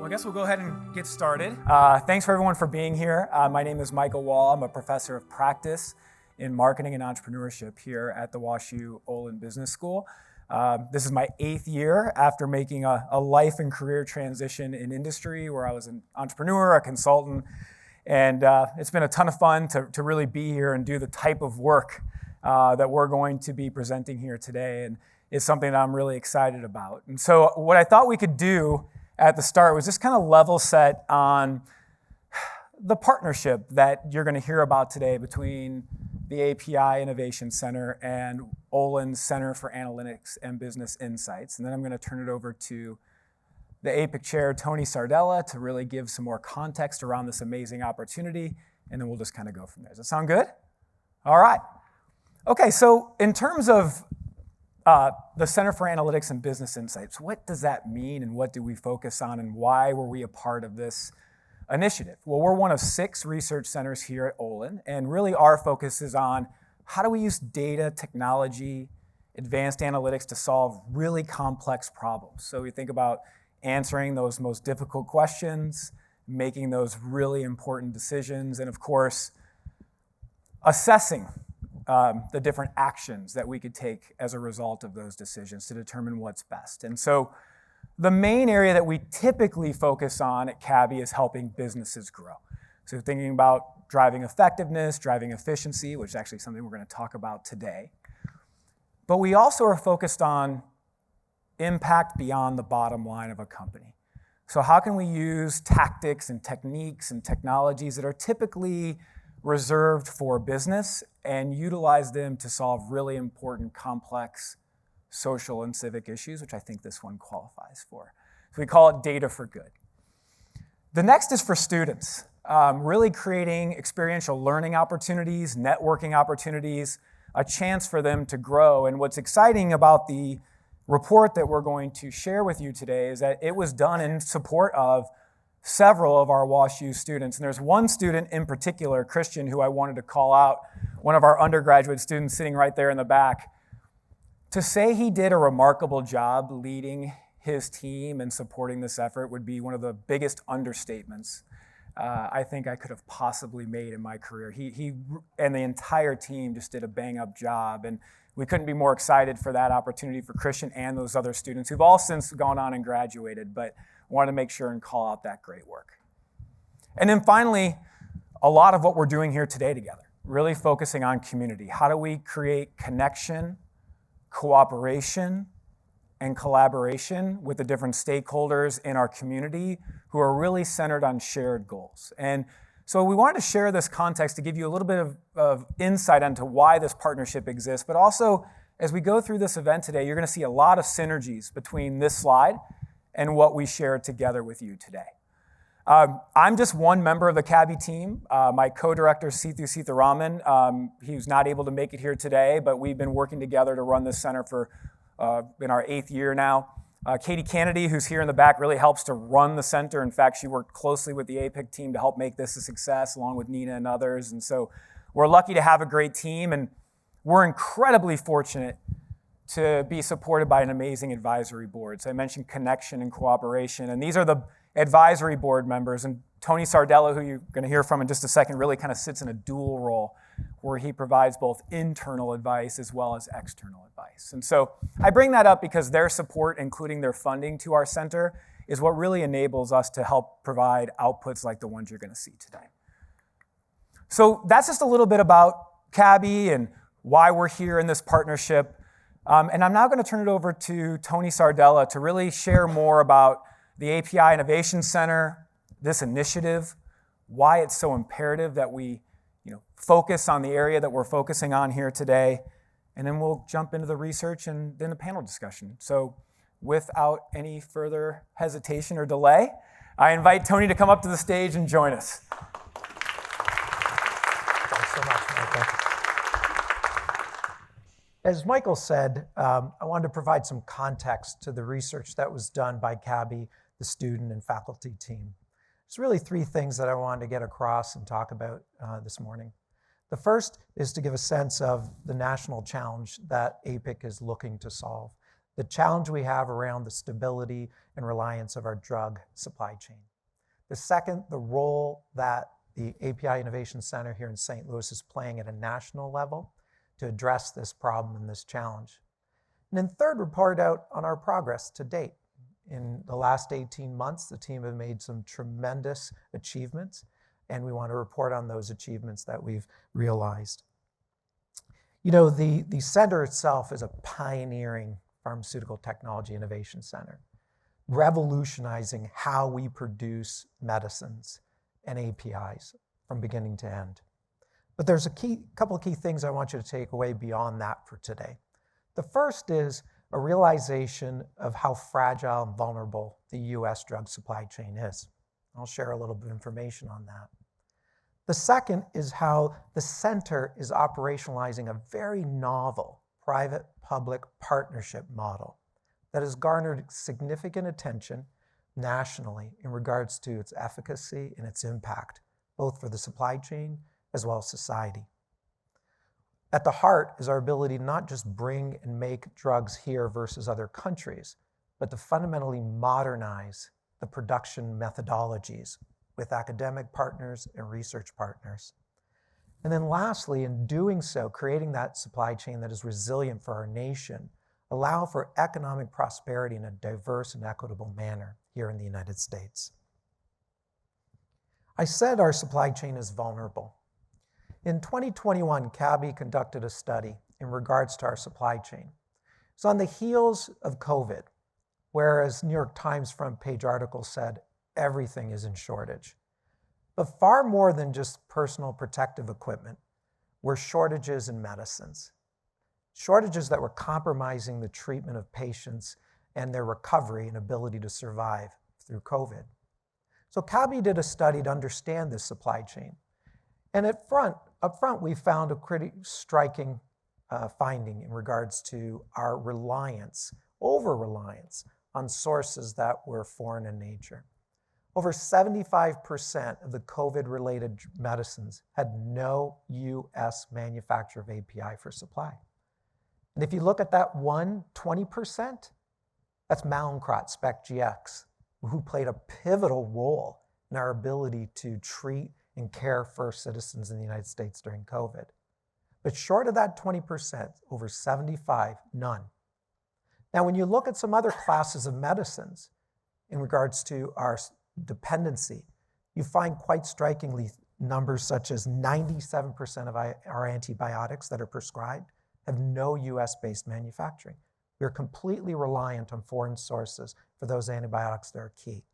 Well, I guess we'll go ahead and get started. Thanks for everyone for being here. My name is Michael Wall. I'm a professor of practice in marketing and entrepreneurship here at the WashU Olin Business School. This is my 8th year after making a life and career transition in industry where I was an entrepreneur, a consultant, and it's been a ton of fun to really be here and do the type of work that we're going to be presenting here today, and it's something that I'm really excited about. And so what I thought we could do at the start was just kind of level set on the partnership that you're going to hear about today between the API Innovation Center and Olin's Center for Analytics and Business Insights. And then I'm going to turn it over to the APIC chair, Tony Sardella, to really give some more context around this amazing opportunity, and then we'll just kind of go from there. Does that sound good? All right. Okay, so in terms of the Center for Analytics and Business Insights, what does that mean and what do we focus on and why were we a part of this initiative? Well, we're one of 6 research centers here at Olin, and really our focus is on how do we use data, technology, advanced analytics to solve really complex problems. So we think about answering those most difficult questions, making those really important decisions, and of course, assessing the different actions that we could take as a result of those decisions to determine what's best. And so the main area that we typically focus on at CABI is helping businesses grow. So thinking about driving effectiveness, driving efficiency, which is actually something we're going to talk about today. But we also are focused on impact beyond the bottom line of a company. So how can we use tactics and techniques and technologies that are typically reserved for business and utilize them to solve really important, complex social and civic issues, which I think this one qualifies for. So we call it data for good. The next is for students, really creating experiential learning opportunities, networking opportunities, a chance for them to grow. And what's exciting about the report that we're going to share with you today is that it was done in support of several of our WashU students. And there's one student in particular, Christian, who I wanted to call out, one of our undergraduate students sitting right there in the back. To say he did a remarkable job leading his team and supporting this effort would be one of the biggest understatements I think I could have possibly made in my career. He and the entire team just did a bang-up job, and we couldn't be more excited for that opportunity for Christian and those other students who've all since gone on and graduated, but wanted to make sure and call out that great work. And then finally, a lot of what we're doing here today together, really focusing on community. How do we create connection, cooperation, and collaboration with the different stakeholders in our community who are really centered on shared goals? And so we wanted to share this context to give you a little bit of insight into why this partnership exists, but also as we go through this event today, you're going to see a lot of synergies between this slide and what we share together with you today. I'm just one member of the CABI team. My co-director, Sithu Sitharaman, he was not able to make it here today, but we've been working together to run this center for in our 8th year now. Katie Kennedy, who's here in the back, really helps to run the center. In fact, she worked closely with the APIC team to help make this a success, along with Nina and others. And so we're lucky to have a great team, and we're incredibly fortunate to be supported by an amazing advisory board. So I mentioned connection and cooperation, and these are the advisory board members. And Tony Sardella, who you're going to hear from in just a second, really kind of sits in a dual role where he provides both internal advice as well as external advice. And so I bring that up because their support, including their funding to our center, is what really enables us to help provide outputs like the ones you're going to see today. So that's just a little bit about CABI and why we're here in this partnership. And I'm now going to turn it over to Tony Sardella to really share more about the API Innovation Center, this initiative, why it's so imperative that we focus on the area that we're focusing on here today, and then we'll jump into the research and then the panel discussion. So without any further hesitation or delay, I invite Tony to come up to the stage and join us. Thanks so much, Michael. As Michael said, I wanted to provide some context to the research that was done by CABI, the student and faculty team. There's really 3 things that I wanted to get across and talk about this morning. The first is to give a sense of the national challenge that APIC is looking to solve. the challenge we have around the stability and reliance of our drug supply chain. The second, the role that the API Innovation Center here in St. Louis is playing at a national level to address this problem and this challenge. And then third, report out on our progress to date. In the last 18 months, the team have made some tremendous achievements, and we want to report on those achievements that we've realized. You know, the center itself is a pioneering pharmaceutical technology innovation center, revolutionizing how we produce medicines and APIs from beginning to end. But there's a couple of key things I want you to take away beyond that for today. The first is a realization of how fragile and vulnerable the U.S. drug supply chain is. I'll share a little bit of information on that. The second is how the center is operationalizing a very novel private-public partnership model that has garnered significant attention nationally in regards to its efficacy and its impact, both for the supply chain as well as society. At the heart is our ability to not just bring and make drugs here versus other countries, but to fundamentally modernize the production methodologies with academic partners and research partners. And then lastly, in doing so, creating that supply chain that is resilient for our nation, allow for economic prosperity in a diverse and equitable manner here in the United States. I said our supply chain is vulnerable. In 2021, CABI conducted a study in regards to our supply chain. It's on the heels of COVID, whereas New York Times front page article said everything is in shortage. But far more than just personal protective equipment were shortages in medicines. Shortages that were compromising the treatment of patients and their recovery and ability to survive through COVID. So CABI did a study to understand this supply chain. And up front, we found a pretty striking finding in regards to our over-reliance on sources that were foreign in nature. Over 75% of the COVID-related medicines had no U.S. manufacturer of API for supply. And if you look at that 20%, that's Mallinckrodt Spec GX, who played a pivotal role in our ability to treat and care for citizens in the United States during COVID. But short of that 20%, over 75, none. Now, when you look at some other classes of medicines in regards to our dependency, you find quite strikingly numbers such as 97% of our antibiotics that are prescribed have no US-based manufacturing. We're completely reliant on foreign sources for those antibiotics that are key.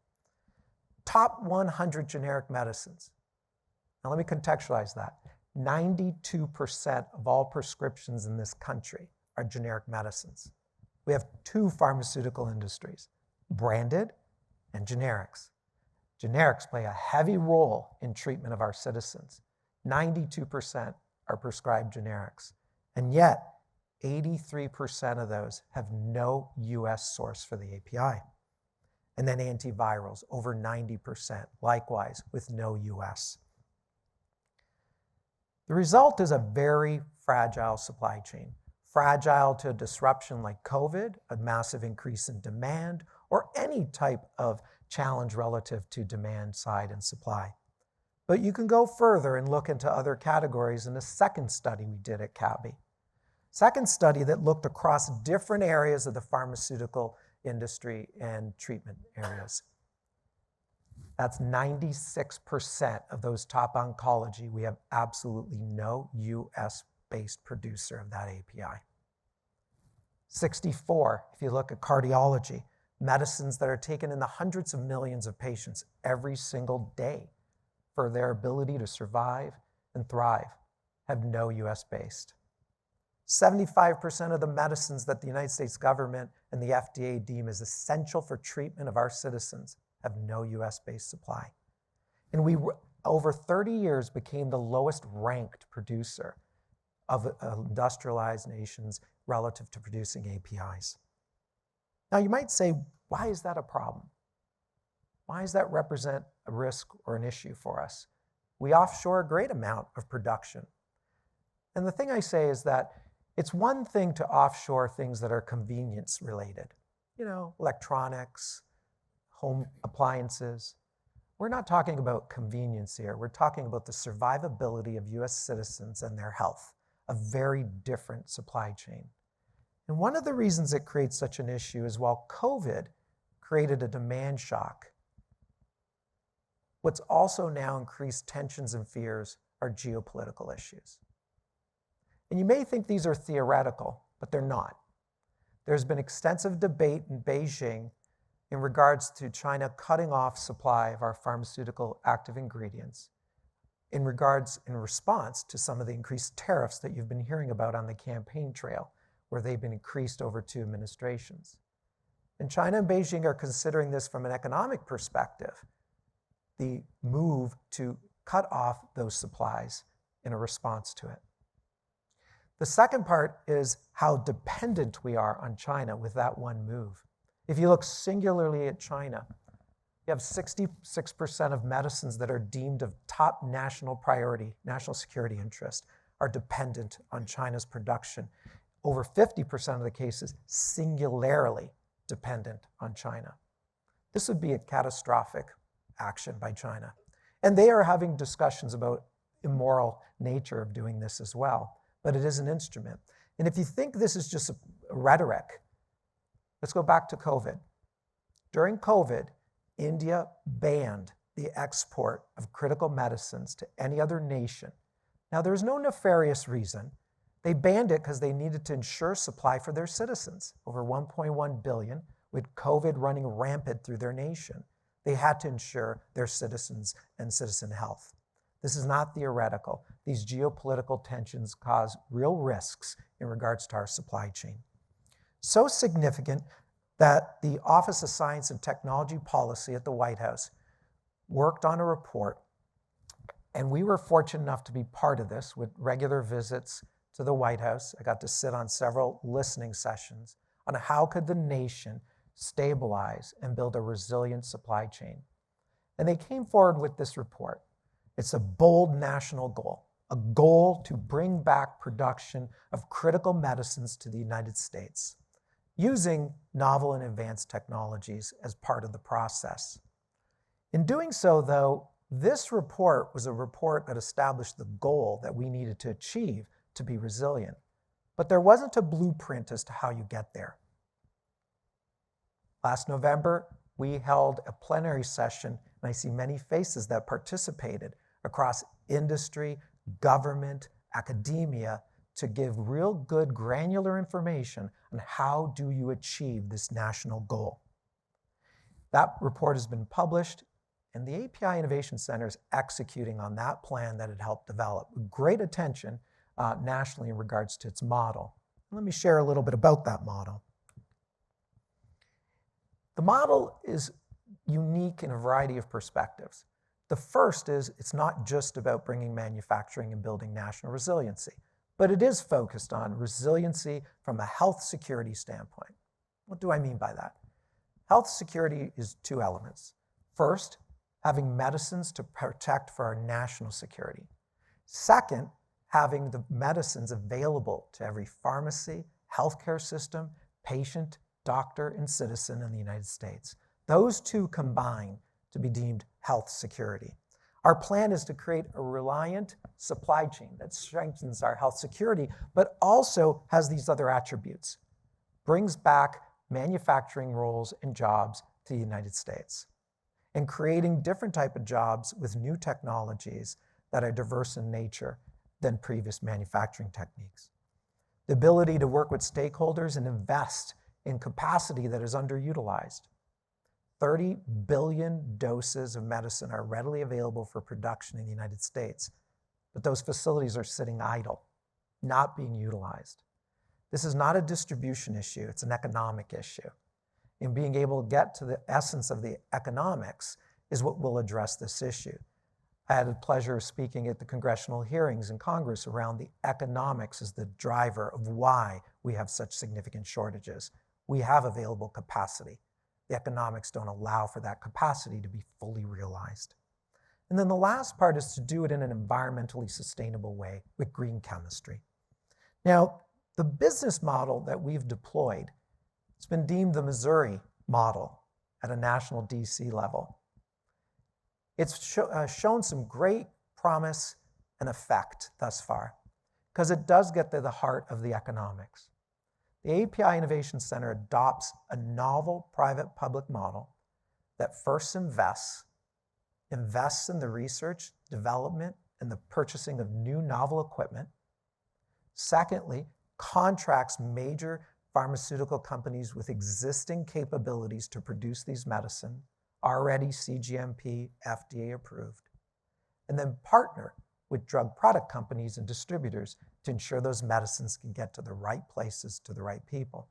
Top 100 generic medicines. Now let me contextualize that. 92% of all prescriptions in this country are generic medicines. We have two pharmaceutical industries, branded and generics. Generics play a heavy role in treatment of our citizens. 92% are prescribed generics. And yet, 83% of those have no US source for the API. And then antivirals, over 90%, likewise, with no US. The result is a very fragile supply chain, fragile to a disruption like COVID, a massive increase in demand, or any type of challenge relative to demand side and supply. But you can go further and look into other categories in the second study we did at CABI. Second study that looked across different areas of the pharmaceutical industry and treatment areas. That's 96% of those top oncology. We have absolutely no US-based producer of that API. 64, if you look at cardiology, medicines that are taken in the hundreds of millions of patients every single day for their ability to survive and thrive, have no US-based. 75% of the medicines that the United States government and the FDA deem as essential for treatment of our citizens have no US-based supply. And we, over 30 years, became the lowest ranked producer of industrialized nations relative to producing APIs. Now you might say, why is that a problem? Why does that represent a risk or an issue for us? We offshore a great amount of production. And the thing I say is that It's one thing to offshore things that are convenience related, electronics, home appliances. We're not talking about convenience here. We're talking about the survivability of US citizens and their health, a very different supply chain. And one of the reasons it creates such an issue is while COVID created a demand shock, what's also now increased tensions and fears are geopolitical issues. And you may think these are theoretical, but they're not. There's been extensive debate in Beijing in regards to China cutting off supply of our pharmaceutical active ingredients in response to some of the increased tariffs that you've been hearing about on the campaign trail, where they've been increased over 2 administrations. And China and Beijing are considering this from an economic perspective, the move to cut off those supplies in a response to it. The second part is how dependent we are on China with that one move. If you look singularly at China, you have 66% of medicines that are deemed of top national priority, national security interest, are dependent on China's production. Over 50% of the cases singularly dependent on China. This would be a catastrophic action by China. And they are having discussions about immoral nature of doing this as well, but it is an instrument. And if you think this is just a rhetoric, let's go back to COVID. During COVID, India banned the export of critical medicines to any other nation. Now, there's no nefarious reason. They banned it because they needed to ensure supply for their citizens, over 1.1 billion, with COVID running rampant through their nation. They had to ensure their citizens and citizen health. This is not theoretical. These geopolitical tensions cause real risks in regards to our supply chain. So significant that the Office of Science and Technology Policy at the White House worked on a report, and we were fortunate enough to be part of this with regular visits to the White House. I got to sit on several listening sessions on how could the nation stabilize and build a resilient supply chain. And they came forward with this report. It's a bold national goal, a goal to bring back production of critical medicines to the United States, using novel and advanced technologies as part of the process. In doing so, though, this report was a report that established the goal that we needed to achieve to be resilient. But there wasn't a blueprint as to how you get there. Last November, we held a plenary session, and I see many faces that participated across industry, government, academia, to give real good granular information on how do you achieve this national goal. That report has been published, and the API Innovation Center is executing on that plan that it helped develop with great attention nationally in regards to its model. Let me share a little bit about that model. The model is unique in a variety of perspectives. The first is it's not just about bringing manufacturing and building national resiliency, but it is focused on resiliency from a health security standpoint. What do I mean by that? Health security is 2 elements. First, having medicines to protect for our national security. Second, having the medicines available to every pharmacy, healthcare system, patient, doctor, and citizen in the United States. Those 2 combine to be deemed health security. Our plan is to create a reliant supply chain that strengthens our health security, but also has these other attributes. Brings back manufacturing roles and jobs to the United States, and creating different type of jobs with new technologies that are diverse in nature than previous manufacturing techniques. The ability to work with stakeholders and invest in capacity that is underutilized. 30 billion doses of medicine are readily available for production in the United States, but those facilities are sitting idle, not being utilized. This is not a distribution issue, it's an economic issue. And being able to get to the essence of the economics is what will address this issue. I had the pleasure of speaking at the congressional hearings in Congress around the economics as the driver of why we have such significant shortages. We have available capacity. The economics don't allow for that capacity to be fully realized. And then the last part is to do it in an environmentally sustainable way with green chemistry. Now, The business model that we've deployed, it's been deemed the Missouri model at a national DC level. It's shown some great promise and effect thus far, because it does get to the heart of the economics. The API Innovation Center adopts a novel private-public model that first invests in the research, development, and the purchasing of new novel equipment. Secondly, contracts major pharmaceutical companies with existing capabilities to produce these medicines, already CGMP, FDA approved, and then partner with drug product companies and distributors to ensure those medicines can get to the right places, to the right people.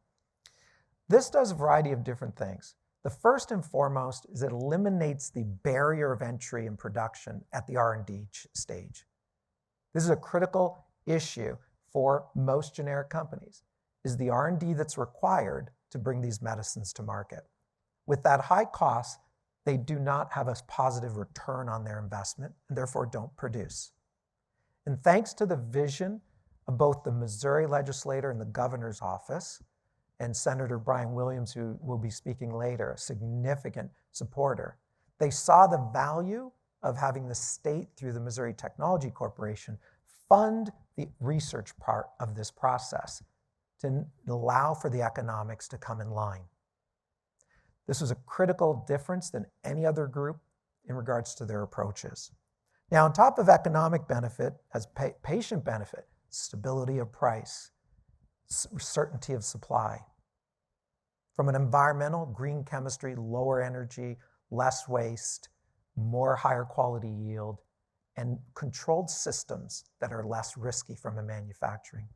This does a variety of different things. The first and foremost is it eliminates the barrier of entry and production at the R&D stage. This is a critical issue for most generic companies, is the R&D that's required to bring these medicines to market. With that high cost, they do not have a positive return on their investment and therefore don't produce. And thanks to the vision of both the Missouri legislator and the governor's office, and Senator Brian Williams, who will be speaking later, a significant supporter, they saw the value of having the state, through the Missouri Technology Corporation, fund the research part of this process to allow for the economics to come in line. This was a critical difference than any other group in regards to their approaches. Now, on top of economic benefit, as patient benefit, stability of price, certainty of supply. From an environmental, green chemistry, lower energy, less waste, more higher quality yield, and controlled systems that are less risky from a manufacturing.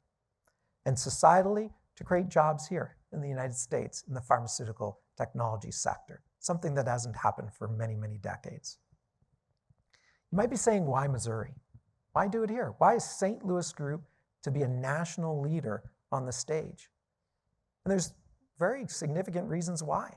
And societally, to create jobs here in the United States in the pharmaceutical technology sector, something that hasn't happened for many, many decades. You might be saying, why Missouri? Why do it here? Why is St. Louis Group to be a national leader on the stage? And there's very significant reasons why.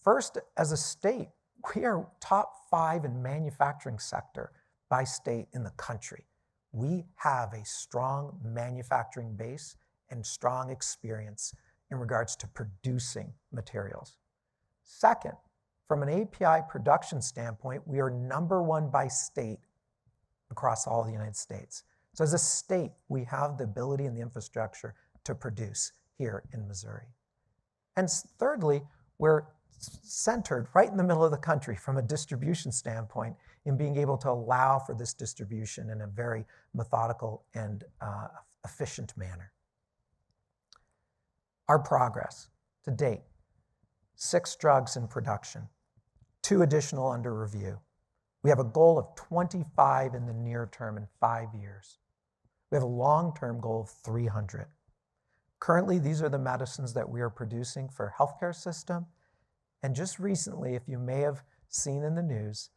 First, as a state, we are top 5 in manufacturing sector by state in the country. We have a strong manufacturing base and strong experience in regards to producing materials. Second, from an API production standpoint, we are #1 by state across all the United States. So as a state, we have the ability and the infrastructure to produce here in Missouri. And thirdly, we're centered right in the middle of the country from a distribution standpoint in being able to allow for this distribution in a very methodical and efficient manner. Our progress to date, 6 drugs in production, 2 additional under review. We have a goal of 25 in the near term in 5 years. We have a long-term goal of 300. Currently, these are the medicines that we are producing for healthcare system. And just recently, if you may have seen in the news,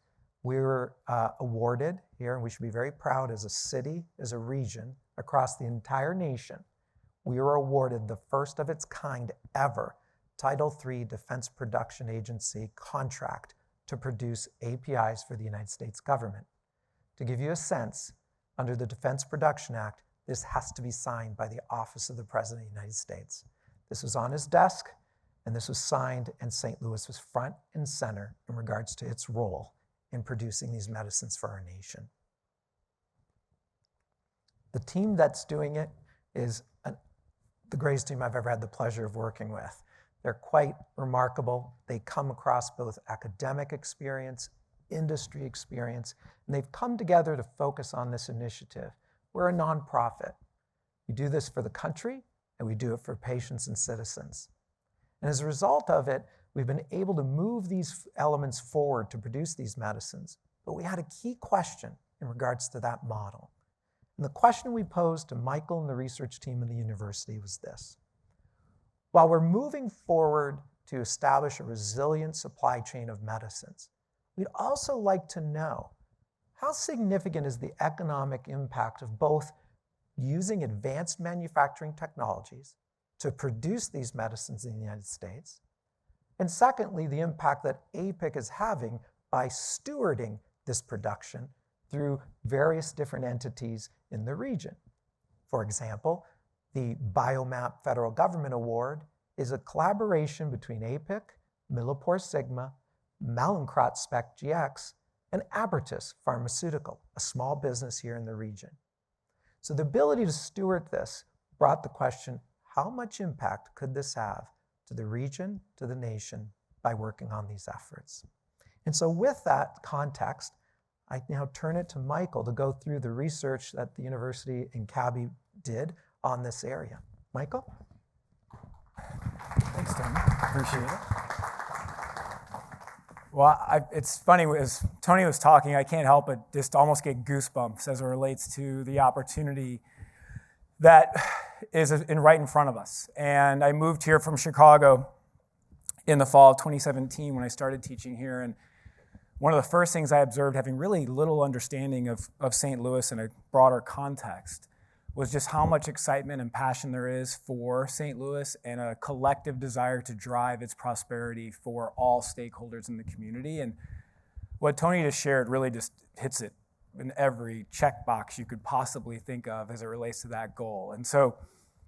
we were awarded here, and we should be very proud as a city, as a region, across the entire nation. We were awarded the first of its kind ever Title III Defense Production Agency contract to produce APIs for the United States government. To give you a sense, under the Defense Production Act, this has to be signed by the Office of the President of the United States. This was on his desk, and this was signed, and St. Louis was front and center in regards to its role in producing these medicines for our nation. The team that's doing it is the greatest team I've ever had the pleasure of working with. They're quite remarkable. They come across both academic experience, industry experience, and they've come together to focus on this initiative. We're a nonprofit. We do this for the country, and we do it for patients and citizens. And as a result of it, we've been able to move these elements forward to produce these medicines. But we had a key question in regards to that model. And the question we posed to Michael and the research team in the university was this. While we're moving forward to establish a resilient supply chain of medicines, we'd also like to know, how significant is the economic impact of both using advanced manufacturing technologies to produce these medicines in the United States, and secondly, the impact that APIC is having by stewarding this production through various different entities in the region. For example, The Biomap Federal Government Award is a collaboration between APIC, Millipore Sigma, Mallinckrodt Spec GX, and Abertis Pharmaceutical, a small business here in the region. So the ability to steward this brought the question, how much impact could this have to the region, to the nation, by working on these efforts? And so with that context, I now turn it to Michael to go through the research that the university in Cabby did on this area. Michael? Thanks, Tony. Appreciate it. Well, it's funny, as Tony was talking, I can't help but just almost get goosebumps as it relates to the opportunity that is right in front of us. And I moved here from Chicago in the fall of 2017 when I started teaching here. And one of the first things I observed, having really little understanding of St. Louis in a broader context, was just how much excitement and passion there is for St. Louis and a collective desire to drive its prosperity for all stakeholders in the community. And what Tony just shared really just hits it in every checkbox you could possibly think of as it relates to that goal. And so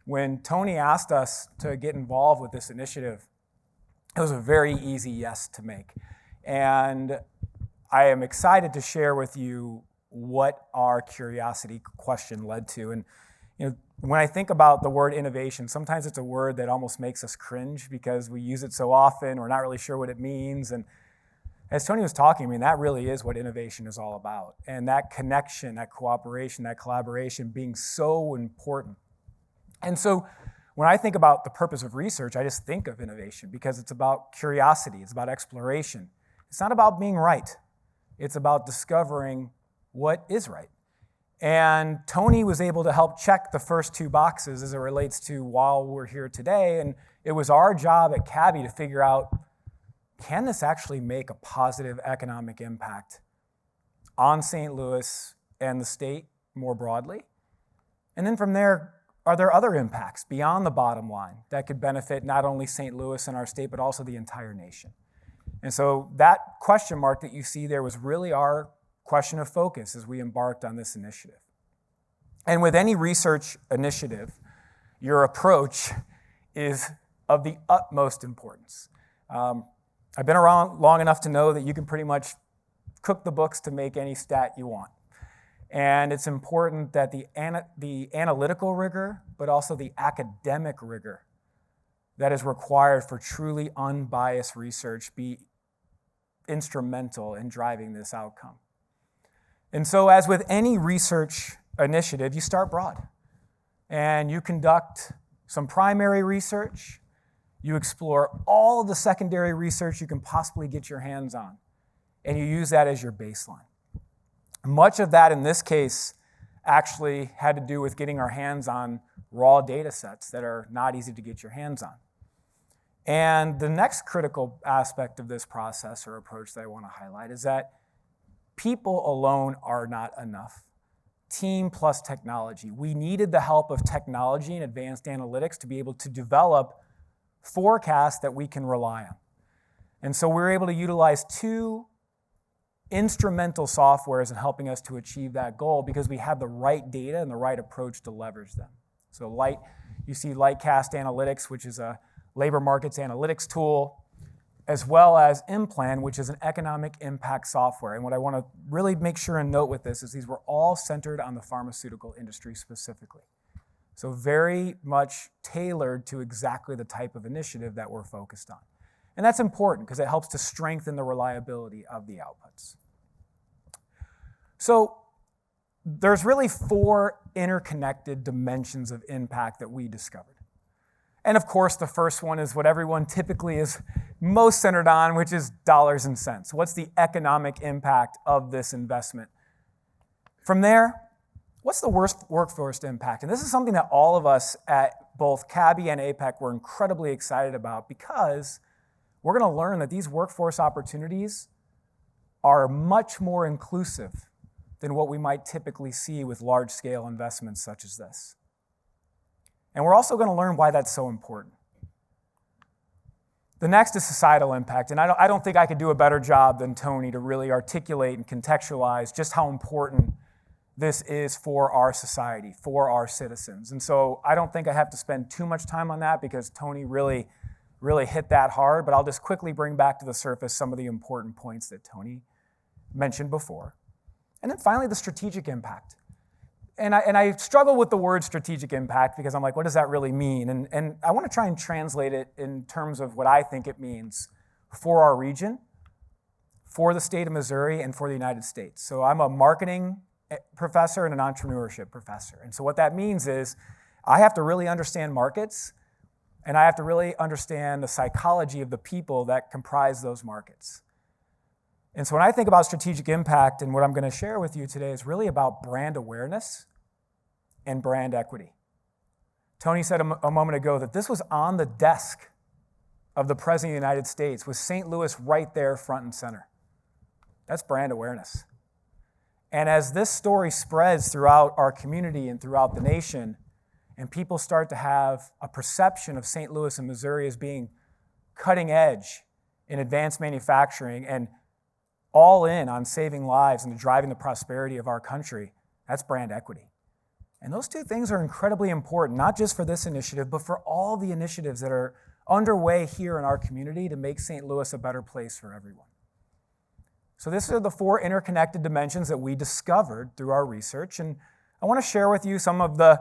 when Tony asked us to get involved with this initiative, it was a very easy yes to make. And I am excited to share with you what our curiosity question led to. And when I think about the word innovation, sometimes it's a word that almost makes us cringe because we use it so often, we're not really sure what it means. And as Tony was talking, that really is what innovation is all about. And that connection, that cooperation, that collaboration being so important. And so when I think about the purpose of research, I just think of innovation because it's about curiosity, it's about exploration. It's not about being right. It's about discovering what is right. And Tony was able to help check the first two boxes as it relates to while we're here today. And it was our job at Cabby to figure out, can this actually make a positive economic impact on St. Louis and the state more broadly? And then from there, are there other impacts beyond the bottom line that could benefit not only St. Louis and our state, but also the entire nation? And so that question mark that you see there was really our question of focus as we embarked on this initiative. And with any research initiative, your approach is of the utmost importance. I've been around long enough to know that you can pretty much cook the books to make any stat you want. And it's important that the analytical rigor, but also the academic rigor that is required for truly unbiased research be instrumental in driving this outcome. And so as with any research initiative, you start broad and you conduct some primary research, you explore all of the secondary research you can possibly get your hands on, and you use that as your baseline. Much of that in this case actually had to do with getting our hands on raw data sets that are not easy to get your hands on. And the next critical aspect of this process or approach that I want to highlight is that people alone are not enough. Team plus technology. We needed the help of technology and advanced analytics to be able to develop forecasts that we can rely on. And so we're able to utilize two instrumental softwares in helping us to achieve that goal because we have the right data and the right approach to leverage them. So you see Lightcast Analytics, which is a labor markets analytics tool, as well as Implan, which is an economic impact software. And what I want to really make sure and note with this is these were all centered on the pharmaceutical industry specifically. So very much tailored to exactly the type of initiative that we're focused on. And that's important because it helps to strengthen the reliability of the outputs. So there's really 4 interconnected dimensions of impact that we discovered. And of course, the first one is what everyone typically is most centered on, which is dollars and cents. What's the economic impact of this investment? From there, what's the worst workforce impact? And this is something that all of us at both Cabby and APEC were incredibly excited about because we're going to learn that these workforce opportunities are much more inclusive than what we might typically see with large-scale investments such as this. And we're also going to learn why that's so important. The next is societal impact, and I don't think I could do a better job than Tony to really articulate and contextualize just how important this is for our society, for our citizens. And so I don't think I have to spend too much time on that because Tony really hit that hard, but I'll just quickly bring back to the surface some of the important points that Tony mentioned before. And then finally, the strategic impact. And I struggle with the word strategic impact because I'm like, what does that really mean? And I want to try and translate it in terms of what I think it means for our region, for the state of Missouri, and for the United States. So I'm a marketing professor and an entrepreneurship professor. And so what that means is I have to really understand markets, and I have to really understand the psychology of the people that comprise those markets. And so when I think about strategic impact, and what I'm going to share with you today is really about brand awareness and brand equity. Tony said a moment ago that this was on the desk of the President of the United States, with St. Louis right there front and center. That's brand awareness. And as this story spreads throughout our community and throughout the nation, and people start to have a perception of St. Louis and Missouri as being cutting edge in advanced manufacturing and all in on saving lives and driving the prosperity of our country, that's brand equity. And those two things are incredibly important, not just for this initiative, but for all the initiatives that are underway here in our community to make St. Louis a better place for everyone. So these are the four interconnected dimensions that we discovered through our research, and I want to share with you some of the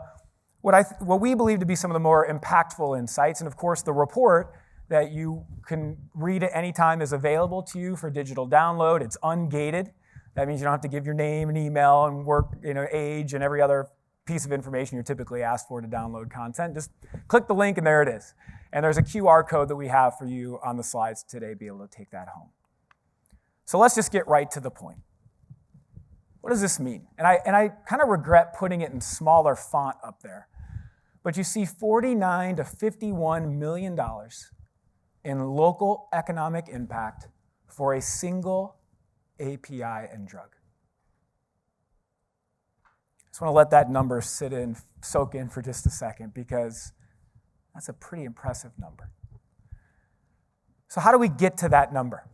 what we believe to be some of the more impactful insights. And of course, the report that you can read at any time is available to you for digital download. It's ungated. That means you don't have to give your name and email and work, age and every other piece of information you're typically asked for to download content. Just click the link and there it is. And there's a QR code that we have for you on the slides today, be able to take that home. So let's just get right to the point. What does this mean? And I kind of regret putting it in smaller font up there. But you see $49 to $51 million in local economic impact for a single API and drug. I just want to let that number soak in for just a second, because that's a pretty impressive number. So how do we get to that number?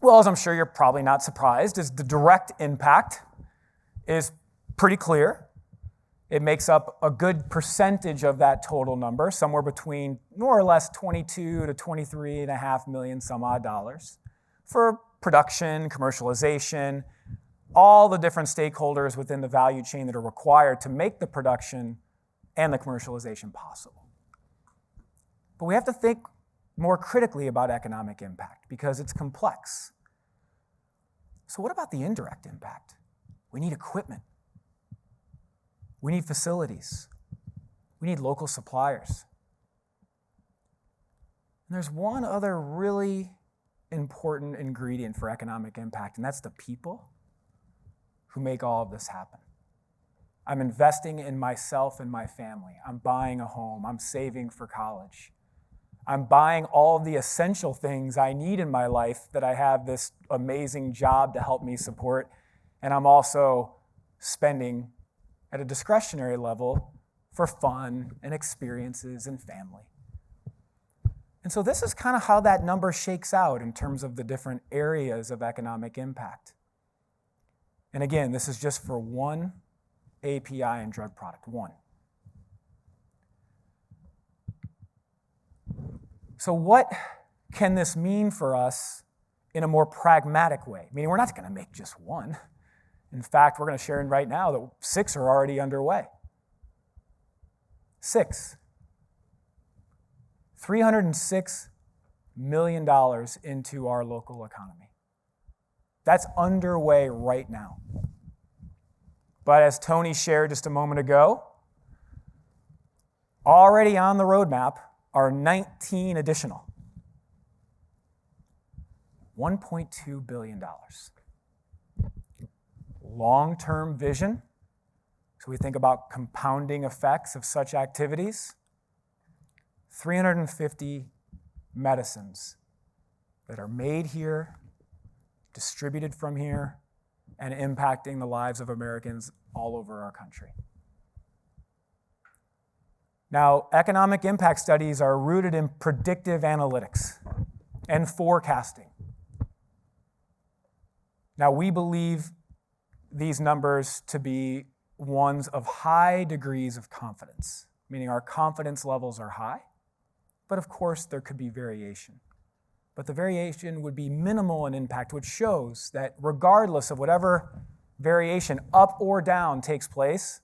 Well, as I'm sure you're probably not surprised, is the direct impact is pretty clear. It makes up a good percentage of that total number, somewhere between more or less 22 to 23.5 million some odd dollars for production, commercialization, all the different stakeholders within the value chain that are required to make the production and the commercialization possible. But we have to think more critically about economic impact because it's complex. So what about the indirect impact? We need equipment. We need facilities. We need local suppliers. And there's one other really important ingredient for economic impact, and that's the people who make all of this happen. I'm investing in myself and my family. I'm buying a home. I'm saving for college. I'm buying all of the essential things I need in my life that I have this amazing job to help me support, and I'm also spending at a discretionary level for fun and experiences and family. And so this is kind of how that number shakes out in terms of the different areas of economic impact. And again, this is just for one API and drug product, one. So what can this mean for us in a more pragmatic way? Meaning we're not going to make just one. In fact, we're going to share right now that 6 are already underway. 6. $306 million into our local economy. That's underway right now. But as Tony shared just a moment ago, already on the roadmap are 19 additional. $1.2 billion. Long-term vision. So we think about compounding effects of such activities. 350 medicines that are made here, distributed from here, and impacting the lives of Americans all over our country. Now, economic impact studies are rooted in predictive analytics and forecasting. Now, we believe these numbers to be ones of high degrees of confidence, meaning our confidence levels are high, but of course there could be variation. But the variation would be minimal in impact, which shows that regardless of whatever variation up or down takes place,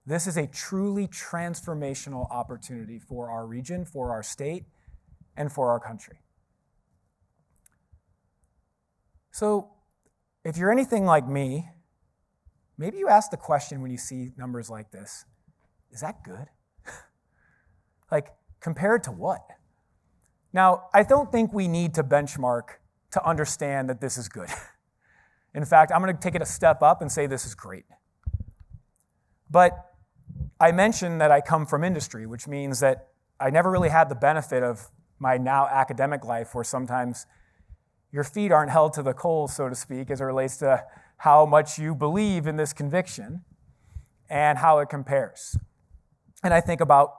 this is a truly transformational opportunity for our region, for our state, and for our country. So if you're anything like me, maybe you ask the question when you see numbers like this, is that good? Like, compared to what? Now, I don't think we need to benchmark to understand that this is good. In fact, I'm going to take it a step up and say this is great. But I mentioned that I come from industry, which means that I never really had the benefit of my now academic life, where sometimes your feet aren't held to the coals, so to speak, as it relates to how much you believe in this conviction and how it compares. And I think about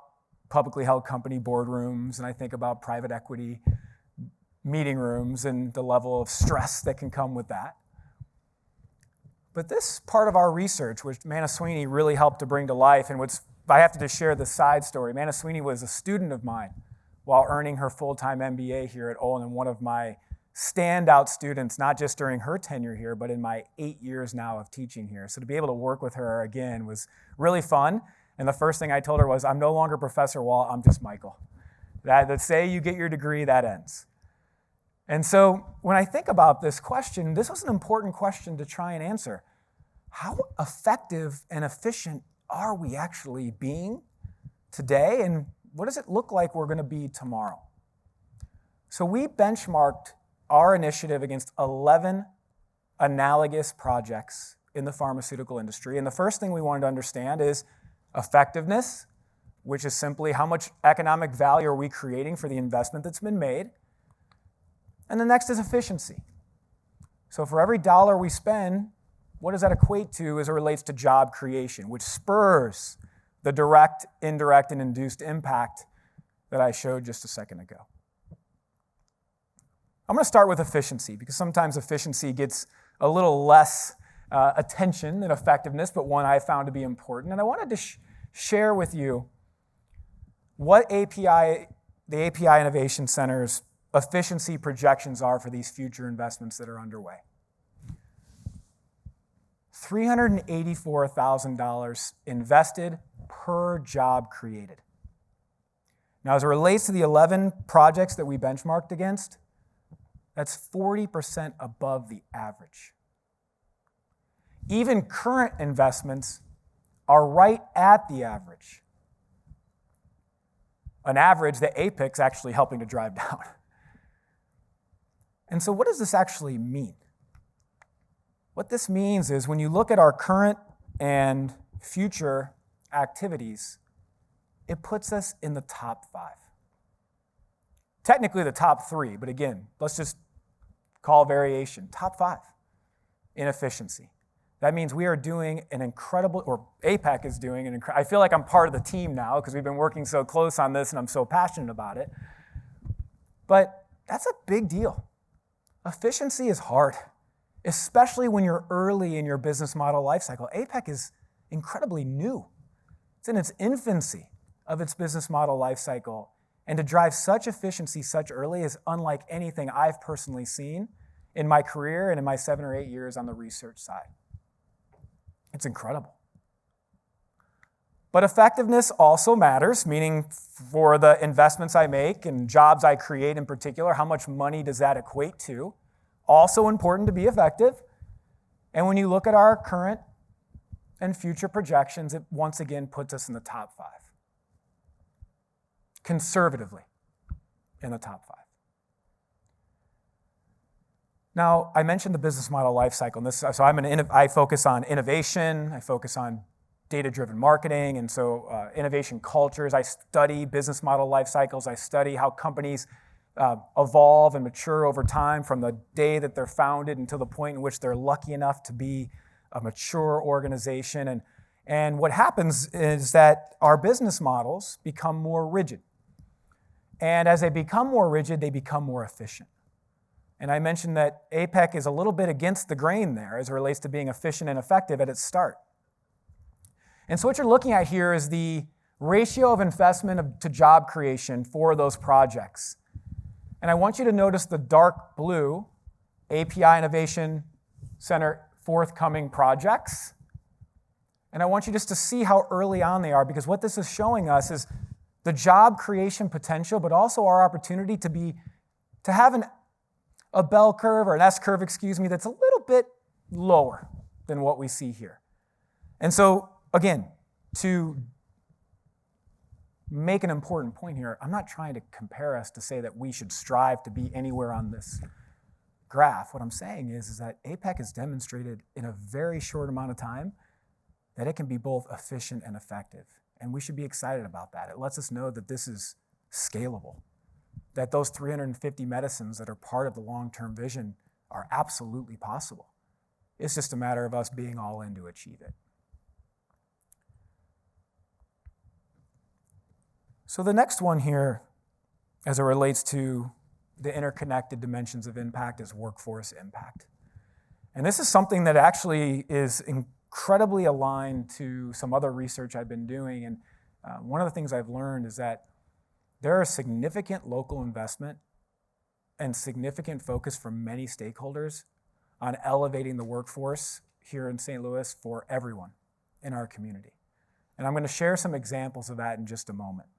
publicly held company boardrooms, and I think about private equity meeting rooms and the level of stress that can come with that. But this part of our research, which Manaswini really helped to bring to life, and I have to just share the side story. Manaswini was a student of mine while earning her full-time MBA here at Olin, and one of my standout students, not just during her tenure here, but in my 8 years now of teaching here. So to be able to work with her again was really fun. And the first thing I told her was, I'm no longer Professor Wall, I'm just Michael. That say you get your degree, that ends. And so when I think about this question, this was an important question to try and answer. How effective and efficient are we actually being today? And what does it look like we're going to be tomorrow? So we benchmarked our initiative against 11 analogous projects in the pharmaceutical industry. And the first thing we wanted to understand is effectiveness, which is simply how much economic value are we creating for the investment that's been made. And the next is efficiency. So for every dollar we spend, what does that equate to as it relates to job creation, which spurs the direct, indirect, and induced impact that I showed just a second ago. I'm going to start with efficiency, because sometimes efficiency gets a little less attention than effectiveness, but one I found to be important. And I wanted to share with you what the API Innovation Center's efficiency projections are for these future investments that are underway. $384,000 invested per job created. Now, as it relates to the 11 projects that we benchmarked against, that's 40% above the average. Even current investments are right at the average, an average that APIC's actually helping to drive down. And so what does this actually mean? What this means is when you look at our current and future activities, it puts us in the top 5. Technically the top 3, but again, let's just call variation. Top 5 in efficiency. That means we are doing an incredible, or APEC is doing an incredible, I feel like I'm part of the team now because we've been working so close on this and I'm so passionate about it. But that's a big deal. Efficiency is hard, especially when you're early in your business model lifecycle. APEC is incredibly new. It's in its infancy of its business model lifecycle. And to drive such efficiency such early is unlike anything I've personally seen in my career and in my 7 or 8 years on the research side. It's incredible. But effectiveness also matters, meaning for the investments I make and jobs I create in particular, how much money does that equate to? Also important to be effective. And when you look at our current and future projections, it once again puts us in the top 5. Conservatively in the top 5. Now, I mentioned the business model lifecycle. So I focus on innovation, I focus on data-driven marketing, and so innovation cultures. I study business model life cycles. I study how companies evolve and mature over time from the day that they're founded until the point in which they're lucky enough to be a mature organization. And what happens is that our business models become more rigid. And as they become more rigid, they become more efficient. And I mentioned that APEC is a little bit against the grain there as it relates to being efficient and effective at its start. And so what you're looking at here is the ratio of investment to job creation for those projects. And I want you to notice the dark blue API Innovation Center forthcoming projects. And I want you just to see how early on they are, because what this is showing us is the job creation potential, but also our opportunity to have a bell curve, or an S curve, that's a little bit lower than what we see here. And so, again, to make an important point here, I'm not trying to compare us to say that we should strive to be anywhere on this graph. What I'm saying is that APEC has demonstrated in a very short amount of time that it can be both efficient and effective. And we should be excited about that. It lets us know that this is scalable, that those 350 medicines that are part of the long-term vision are absolutely possible. It's just a matter of us being all in to achieve it. So the next one here, as it relates to the interconnected dimensions of impact, is workforce impact. And this is something that actually is incredibly aligned to some other research I've been doing. And one of the things I've learned is that there is significant local investment and significant focus from many stakeholders on elevating the workforce here in St. Louis for everyone in our community. And I'm going to share some examples of that in just a moment.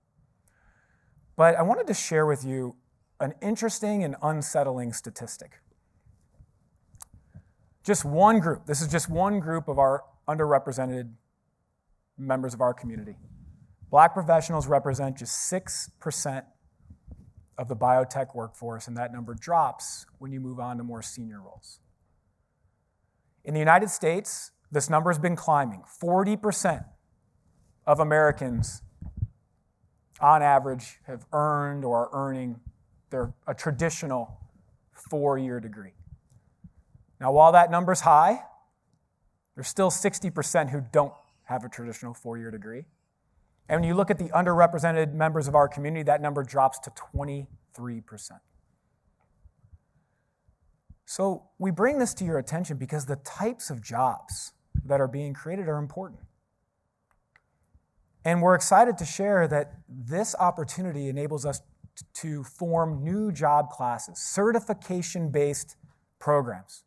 But I wanted to share with you an interesting and unsettling statistic. This is just one group of our underrepresented members of our community. Black professionals represent just 6% of the biotech workforce, and that number drops when you move on to more senior roles. In the United States, this number has been climbing. 40% of Americans, on average, have earned or are earning a traditional 4-year degree. Now, while that number's high, there's still 60% who don't have a traditional 4-year degree. And when you look at the underrepresented members of our community, that number drops to 23%. So we bring this to your attention because the types of jobs that are being created are important. And we're excited to share that this opportunity enables us to form new job classes, certification-based programs.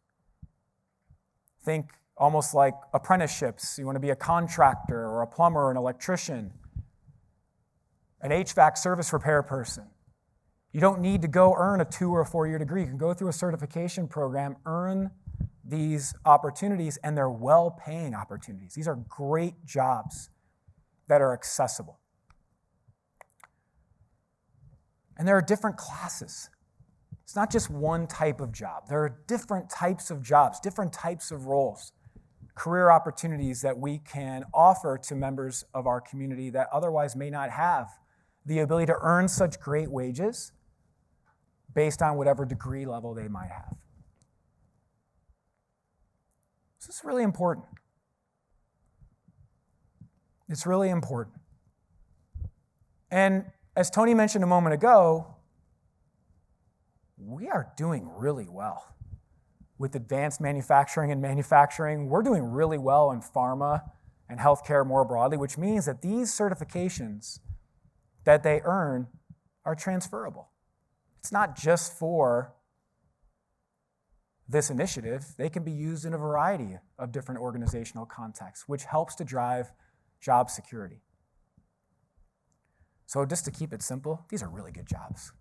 Think almost like apprenticeships. You want to be a contractor or a plumber or an electrician, an HVAC service repair person. You don't need to go earn a 2 or a 4-year degree. You can go through a certification program, earn these opportunities, and they're well-paying opportunities. These are great jobs that are accessible. And there are different classes. It's not just one type of job. There are different types of jobs, different types of roles, career opportunities that we can offer to members of our community that otherwise may not have the ability to earn such great wages based on whatever degree level they might have. So this is really important. It's really important. And as Tony mentioned a moment ago, we are doing really well with advanced manufacturing and manufacturing. We're doing really well in pharma and healthcare more broadly, which means that these certifications that they earn are transferable. It's not just for this initiative. They can be used in a variety of different organizational contexts, which helps to drive job security. So just to keep it simple, these are really good jobs.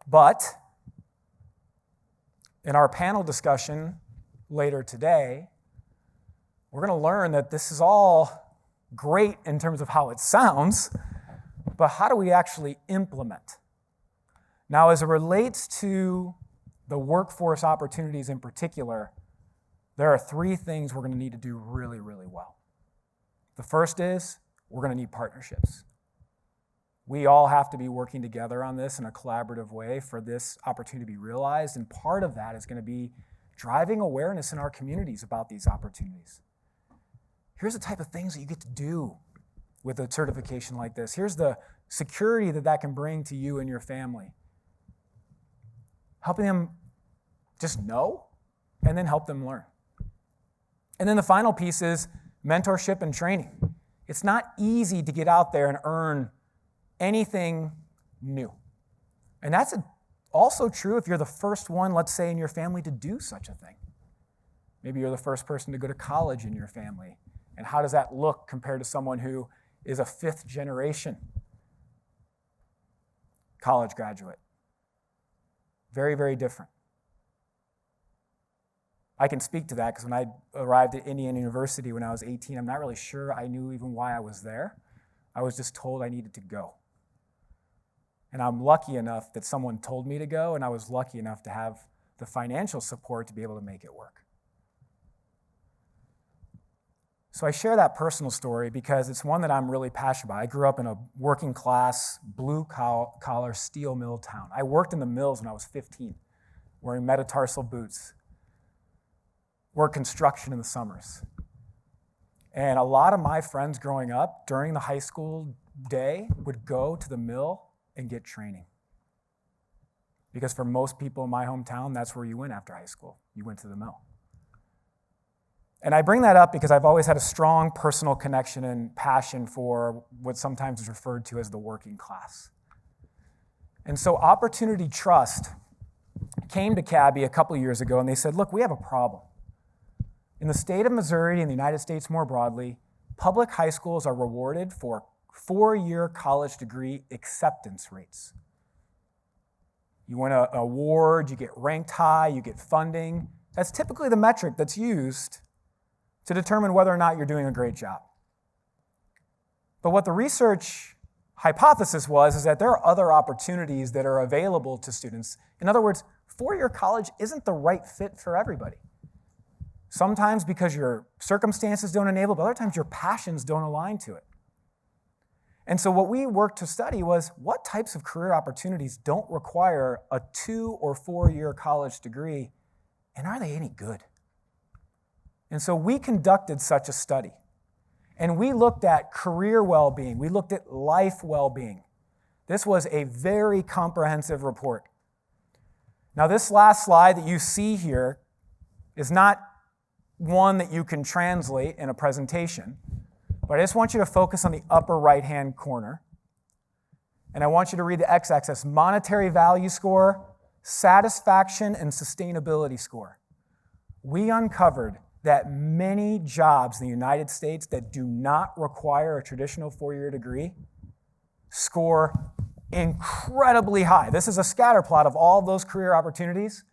But in our panel discussion later today, we're going to learn that this is all great in terms of how it sounds, but how do we actually implement? Now, as it relates to the workforce opportunities in particular, there are 3 things we're going to need to do really, really well. The first is we're going to need partnerships. We all have to be working together on this in a collaborative way for this opportunity to be realized, and part of that is going to be driving awareness in our communities about these opportunities. Here's the type of things that you get to do with a certification like this. Here's the security that can bring to you and your family. helping them just know and then help them learn. And then the final piece is mentorship and training. It's not easy to get out there and earn anything new. And that's also true if you're the first one, let's say, in your family to do such a thing. Maybe you're the first person to go to college in your family. And how does that look compared to someone who is a fifth generation college graduate? Very, very different. I can speak to that because when I arrived at Indiana University when I was 18, I'm not really sure I knew even why I was there. I was just told I needed to go. And I'm lucky enough that someone told me to go, and I was lucky enough to have the financial support to be able to make it work. So I share that personal story because it's one that I'm really passionate about. I grew up in a working class, blue-collar steel mill town. I worked in the mills when I was 15, wearing metatarsal boots, worked construction in the summers. And a lot of my friends growing up during the high school day would go to the mill and get training. Because for most people in my hometown, that's where you went after high school. You went to the mill. And I bring that up because I've always had a strong personal connection and passion for what sometimes is referred to as the working class. And so Opportunity Trust came to Cabby a couple years ago and they said, look, we have a problem. In the state of Missouri and the United States more broadly, public high schools are rewarded for 4-year college degree acceptance rates. You win an award, you get ranked high, you get funding. That's typically the metric that's used to determine whether or not you're doing a great job. But what the research hypothesis was is that there are other opportunities that are available to students. In other words, 4-year college isn't the right fit for everybody. Sometimes because your circumstances don't enable, but other times your passions don't align to it. And so what we worked to study was what types of career opportunities don't require a 2 or 4-year college degree, and are they any good? And so we conducted such a study. And we looked at career well-being. We looked at life well-being. This was a very comprehensive report. Now, this last slide that you see here is not one that you can translate in a presentation, but I just want you to focus on the upper right-hand corner. And I want you to read the x-axis, monetary value score, satisfaction, and sustainability score. We uncovered that many jobs in the United States that do not require a traditional 4-year degree score incredibly high. This is a scatter plot of all of those career opportunities,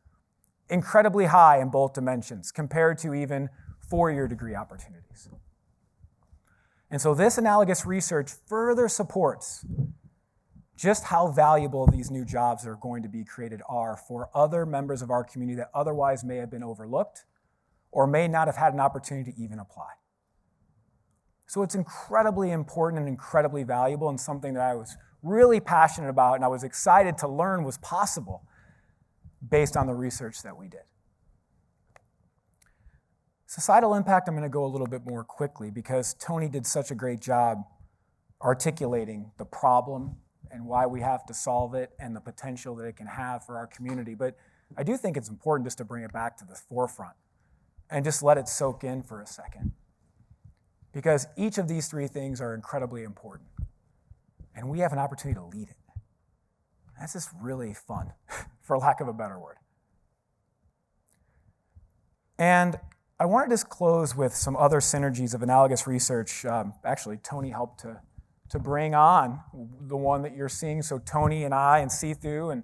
incredibly high in both dimensions compared to even 4-year degree opportunities. And so this analogous research further supports just how valuable these new jobs that are going to be created are for other members of our community that otherwise may have been overlooked or may not have had an opportunity to even apply. So it's incredibly important and incredibly valuable and something that I was really passionate about and I was excited to learn was possible based on the research that we did. Societal impact, I'm going to go a little bit more quickly because Tony did such a great job articulating the problem and why we have to solve it and the potential that it can have for our community. But I do think it's important just to bring it back to the forefront and just let it soak in for a second. Because each of these 3 things are incredibly important. And we have an opportunity to lead it. That's just really fun, for lack of a better word. And I want to just close with some other synergies of analogous research. Actually, Tony helped to bring on the one that you're seeing. So Tony and I and Sithu and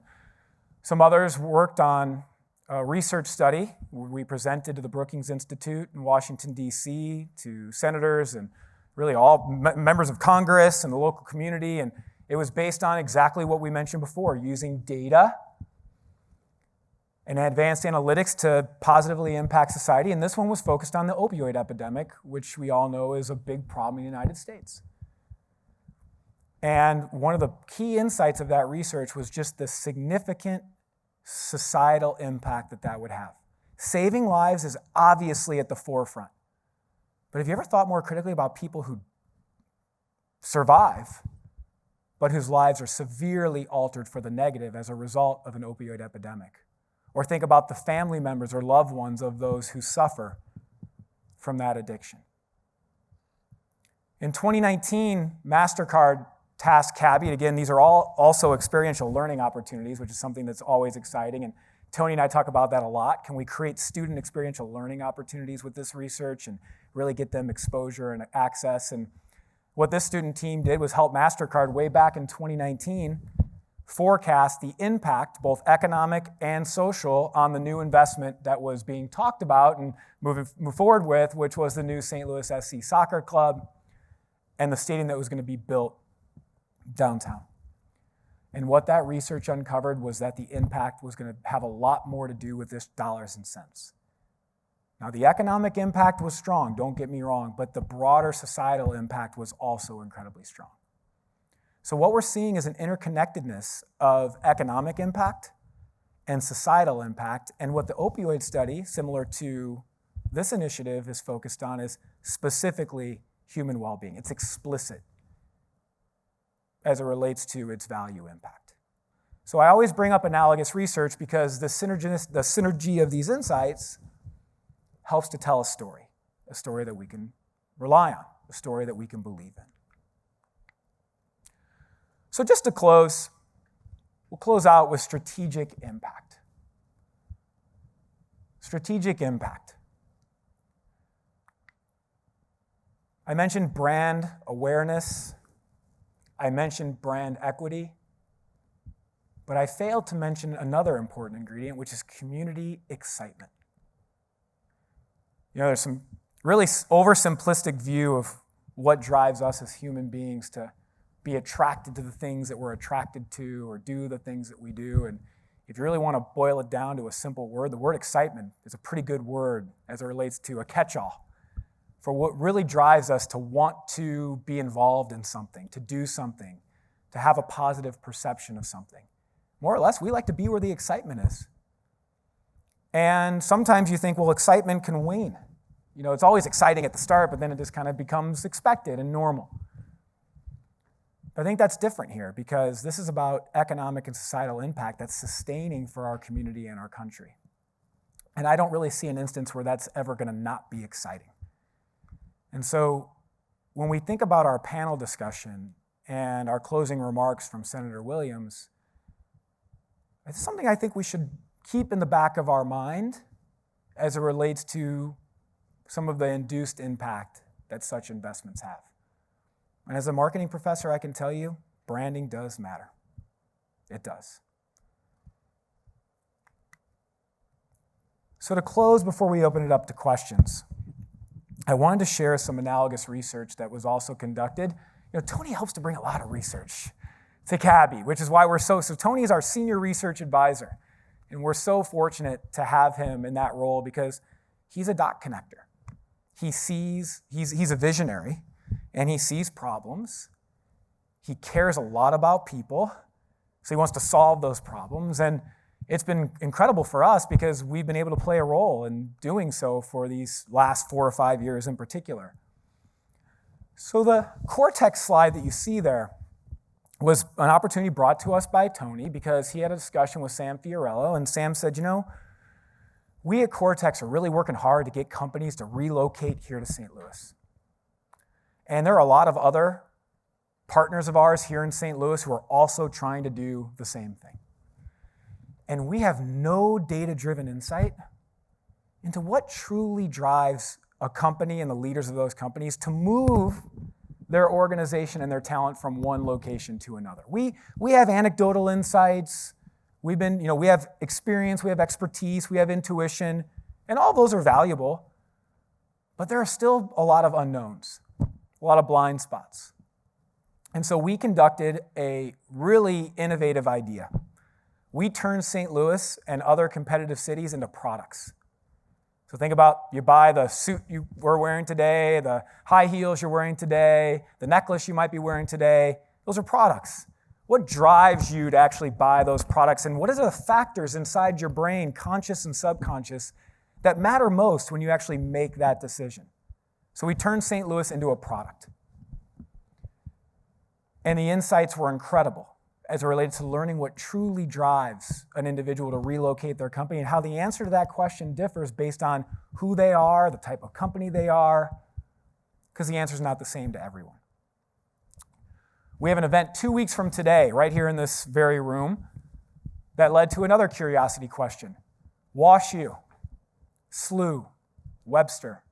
some others worked on a research study. We presented to the Brookings Institute in Washington, D.C., to senators and really all members of Congress and the local community. And it was based on exactly what we mentioned before, using data and advanced analytics to positively impact society. And this one was focused on the opioid epidemic, which we all know is a big problem in the United States. And one of the key insights of that research was just the significant societal impact that that would have. Saving lives is obviously at the forefront. But have you ever thought more critically about people who survive, but whose lives are severely altered for the negative as a result of an opioid epidemic? or think about the family members or loved ones of those who suffer from that addiction. In 2019, MasterCard tasked Cabby, and again, these are all also experiential learning opportunities, which is something that's always exciting, and Tony and I talk about that a lot. Can we create student experiential learning opportunities with this research and really get them exposure and access? And what this student team did was help MasterCard way back in 2019 forecast the impact, both economic and social, on the new investment that was being talked about and move forward with, which was the new St. Louis SC Soccer Club and the stadium that was going to be built downtown. And what that research uncovered was that the impact was going to have a lot more to do with this dollars and cents. Now, the economic impact was strong, don't get me wrong, but the broader societal impact was also incredibly strong. So what we're seeing is an interconnectedness of economic impact and societal impact, and what the opioid study, similar to this initiative, is focused on is specifically human well-being. It's explicit as it relates to its value impact. So I always bring up analogous research because the synergy of these insights helps to tell a story that we can rely on, a story that we can believe in. So just to close, we'll close out with strategic impact. Strategic impact. I mentioned brand awareness. I mentioned brand equity. But I failed to mention another important ingredient, which is community excitement. You know, there's some really oversimplistic view of what drives us as human beings to be attracted to the things that we're attracted to or do the things that we do. And if you really want to boil it down to a simple word, the word excitement is a pretty good word as it relates to a catch-all for what really drives us to want to be involved in something, to do something, to have a positive perception of something. More or less, we like to be where the excitement is. And sometimes you think, well, excitement can wane. You know, it's always exciting at the start, but then it just kind of becomes expected and normal. I think that's different here because this is about economic and societal impact that's sustaining for our community and our country. And I don't really see an instance where that's ever going to not be exciting. And so when we think about our panel discussion and our closing remarks from Senator Williams, it's something I think we should keep in the back of our mind as it relates to some of the induced impact that such investments have. And as a marketing professor, I can tell you, branding does matter. It does. So to close, before we open it up to questions, I wanted to share some analogous research that was also conducted. You know, Tony helps to bring a lot of research to Cabby, which is why so Tony is our senior research advisor. And we're so fortunate to have him in that role because he's a dot connector. He's a visionary, and he sees problems. He cares a lot about people, so he wants to solve those problems. And it's been incredible for us because we've been able to play a role in doing so for these last 4 or 5 years in particular. So the Cortex slide that you see there was an opportunity brought to us by Tony because he had a discussion with Sam Fiorello, and Sam said, you know, we at Cortex are really working hard to get companies to relocate here to St. Louis. And there are a lot of other partners of ours here in St. Louis who are also trying to do the same thing. And we have no data-driven insight into what truly drives a company and the leaders of those companies to move their organization and their talent from one location to another. We have anecdotal insights. We have experience, we have expertise, we have intuition, and all those are valuable. But there are still a lot of unknowns, a lot of blind spots. And so we conducted a really innovative idea. We turned St. Louis and other competitive cities into products. So think about, you buy the suit you were wearing today, the high heels you're wearing today, the necklace you might be wearing today. Those are products. What drives you to actually buy those products? And what are the factors inside your brain, conscious and subconscious, that matter most when you actually make that decision? So we turned St. Louis into a product. And the insights were incredible. as it related to learning what truly drives an individual to relocate their company and how the answer to that question differs based on who they are, the type of company they are, because the answer is not the same to everyone. We have an event 2 weeks from today, right here in this very room, that led to another curiosity question. WashU, SLU, Webster.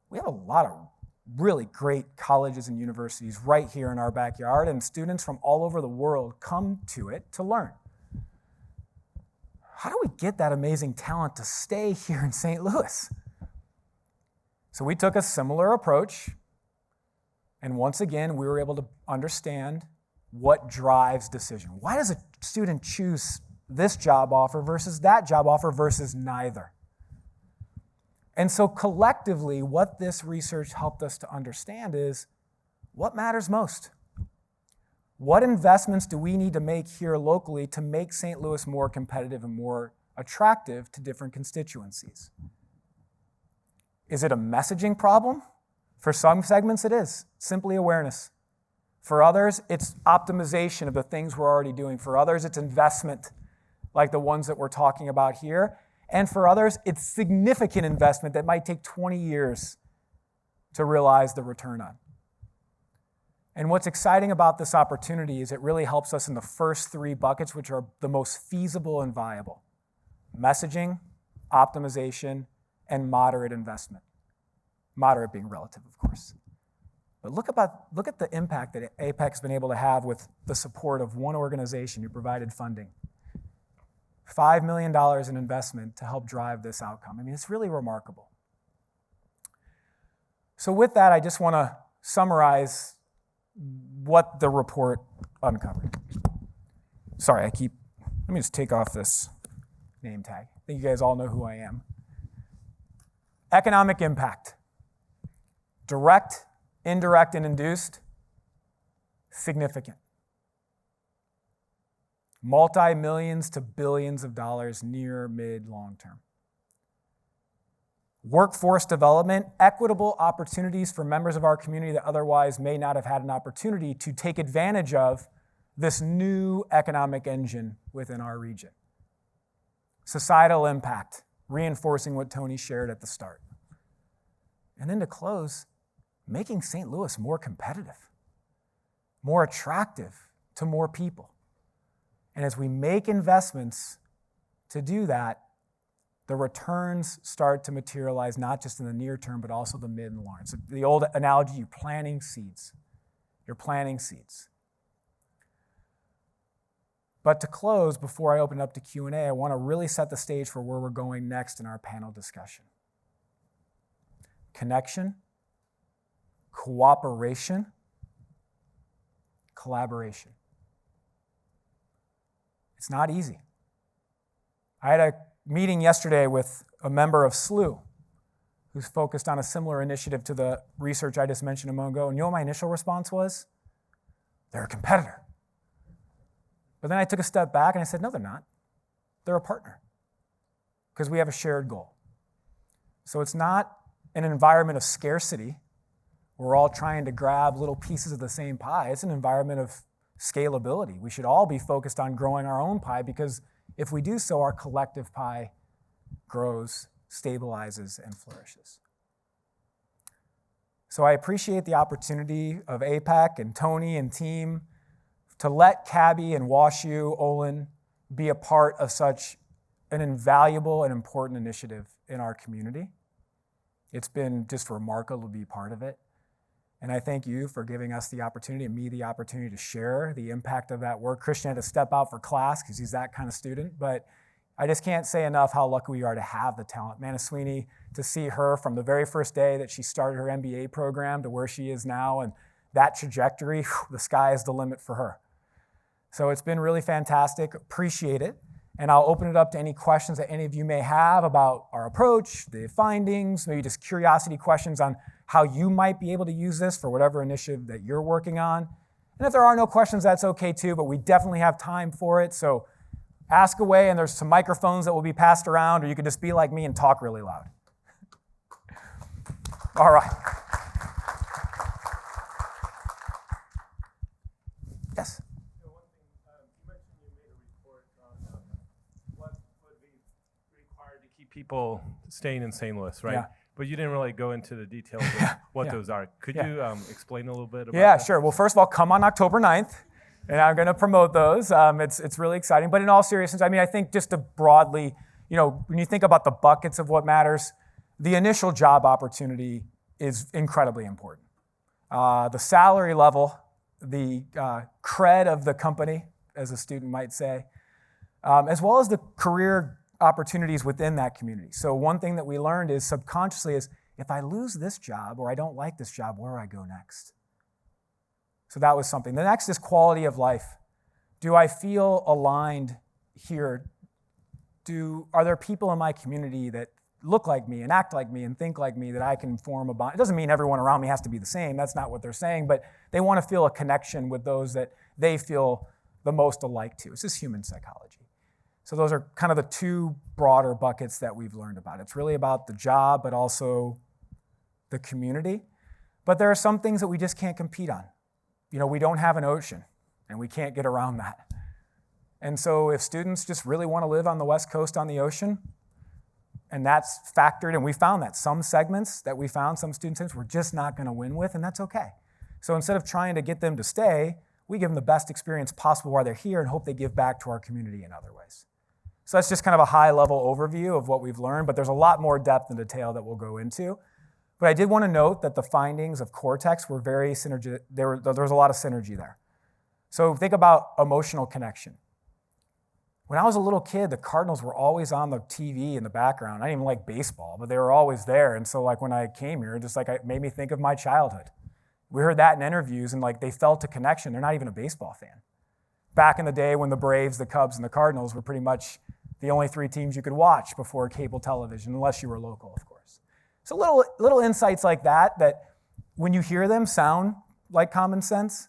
We have a lot of really great colleges and universities right here in our backyard, and students from all over the world come to it to learn. How do we get that amazing talent to stay here in St. Louis? So we took a similar approach, and once again, we were able to understand what drives decision. Why does a student choose this job offer versus that job offer versus neither? And so collectively, what this research helped us to understand is what matters most. What investments do we need to make here locally to make St. Louis more competitive and more attractive to different constituencies? Is it a messaging problem? For some segments, it is. Simply awareness. For others, it's optimization of the things we're already doing. For others, it's investment, like the ones that we're talking about here. And for others, it's significant investment that might take 20 years to realize the return on. And what's exciting about this opportunity is it really helps us in the first three buckets, which are the most feasible and viable: messaging, optimization, and moderate investment. Moderate being relative, of course. But look at the impact that APEC has been able to have with the support of one organization who provided funding. $5 million in investment to help drive this outcome. I mean, it's really remarkable. So with that, I just want to summarize what the report uncovered. Sorry, let me just take off this name tag. I think you guys all know who I am. Economic impact. Direct, indirect, and induced. Significant. Multi-millions to billions of dollars near, mid, long term. Workforce development, equitable opportunities for members of our community that otherwise may not have had an opportunity to take advantage of this new economic engine within our region. Societal impact, reinforcing what Tony shared at the start. And then to close, making St. Louis more competitive, more attractive to more people. And as we make investments to do that, the returns start to materialize not just in the near term, but also the mid and long. So the old analogy, you're planting seeds. You're planting seeds. But to close, before I open it up to Q&A, I want to really set the stage for where we're going next in our panel discussion. Connection, cooperation, collaboration. It's not easy. I had a meeting yesterday with a member of SLU who's focused on a similar initiative to the research I just mentioned a moment ago. And you know what my initial response was? They're a competitor. But then I took a step back and I said, no, they're not. They're a partner because we have a shared goal. So it's not an environment of scarcity. We're all trying to grab little pieces of the same pie. It's an environment of scalability. We should all be focused on growing our own pie because if we do so, our collective pie grows, stabilizes, and flourishes. So I appreciate the opportunity of APEC and Tony and team to let CABI and WashU, Olin be a part of such an invaluable and important initiative in our community. It's been just remarkable to be part of it. And I thank you for giving us the opportunity and me the opportunity to share the impact of that work. Christian had to step out for class because he's that kind of student, but I just can't say enough how lucky we are to have the talent. Manaswini, to see her from the very first day that she started her MBA program to where she is now, and that trajectory, the sky is the limit for her. So it's been really fantastic. Appreciate it. And I'll open it up to any questions that any of you may have about our approach, the findings, maybe just curiosity questions on how you might be able to use this for whatever initiative that you're working on. And if there are no questions, that's okay too, but we definitely have time for it. So ask away, and there's some microphones that will be passed around, or you can just be like me and talk really loud. All right. Yes? keep people staying in St. Louis, right? Yeah. But you didn't really go into the details of what those are. Could you explain a little bit about that? Sure. Well, first of all, come on October 9th, and I'm going to promote those. It's really exciting. But in all seriousness, I mean, I think just to broadly, when you think about the buckets of what matters, the initial job opportunity is incredibly important. The salary level, the cred of the company, as a student might say, as well as the career opportunities within that community. So one thing that we learned is subconsciously is, if I lose this job or I don't like this job, where do I go next? So that was something. The next is quality of life. Do I feel aligned here? Are there people in my community that look like me and act like me and think like me that I can form a bond? It doesn't mean everyone around me has to be the same. That's not what they're saying. But they want to feel a connection with those that they feel the most alike to. It's just human psychology. So those are kind of the two broader buckets that we've learned about. It's really about the job, but also the community. But there are some things that we just can't compete on. We don't have an ocean, and we can't get around that. And so if students just really want to live on the West Coast on the ocean, and that's factored, and we found that some segments that we found, some student segments, we're just not going to win with, and that's okay. So instead of trying to get them to stay, we give them the best experience possible while they're here and hope they give back to our community in other ways. So that's just kind of a high-level overview of what we've learned, but there's a lot more depth and detail that we'll go into. But I did want to note that the findings of Cortex were very synergistic. There was a lot of synergy there. So think about emotional connection. When I was a little kid, the Cardinals were always on the TV in the background. I didn't even like baseball, but they were always there. And so when I came here, it made me think of my childhood. We heard that in interviews, and they felt a connection. They're not even a baseball fan. Back in the day when the Braves, the Cubs, and the Cardinals were pretty much the only three teams you could watch before cable television, unless you were local, of course. So little insights like that when you hear them sound like common sense,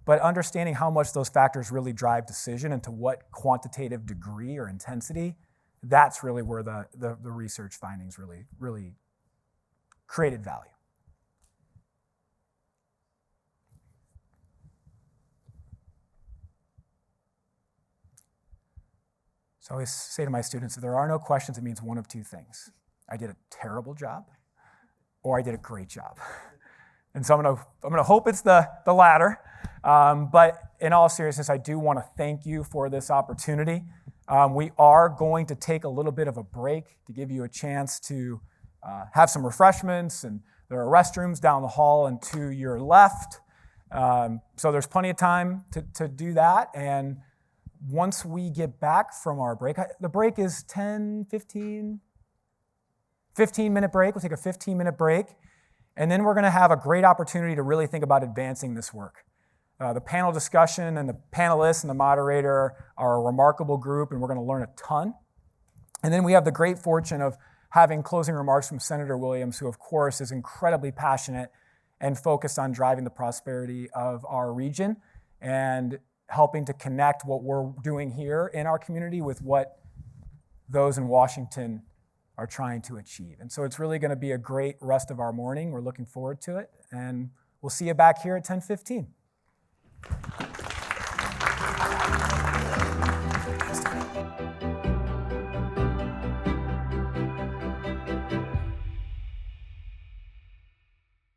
but understanding how much those factors really drive decision and to what quantitative degree or intensity, that's really where the research findings really created value. So I always say to my students, if there are no questions, it means one of two things. I did a terrible job, or I did a great job. And so I'm gonna hope it's the latter. But in all seriousness, I do want to thank you for this opportunity. We are going to take a little bit of a break to give you a chance to have some refreshments, and there are restrooms down the hall and to your left. So there's plenty of time to do that. And once we get back from our break, the break is 15-minute break. We'll take a 15-minute break. And then we're going to have a great opportunity to really think about advancing this work. The panel discussion and the panelists and the moderator are a remarkable group, and we're going to learn a ton. And then we have the great fortune of having closing remarks from Senator Williams, who, of course, is incredibly passionate and focused on driving the prosperity of our region and helping to connect what we're doing here in our community with what those in Washington are trying to achieve. And so it's really going to be a great rest of our morning. We're looking forward to it, and we'll see you back here at 10:15.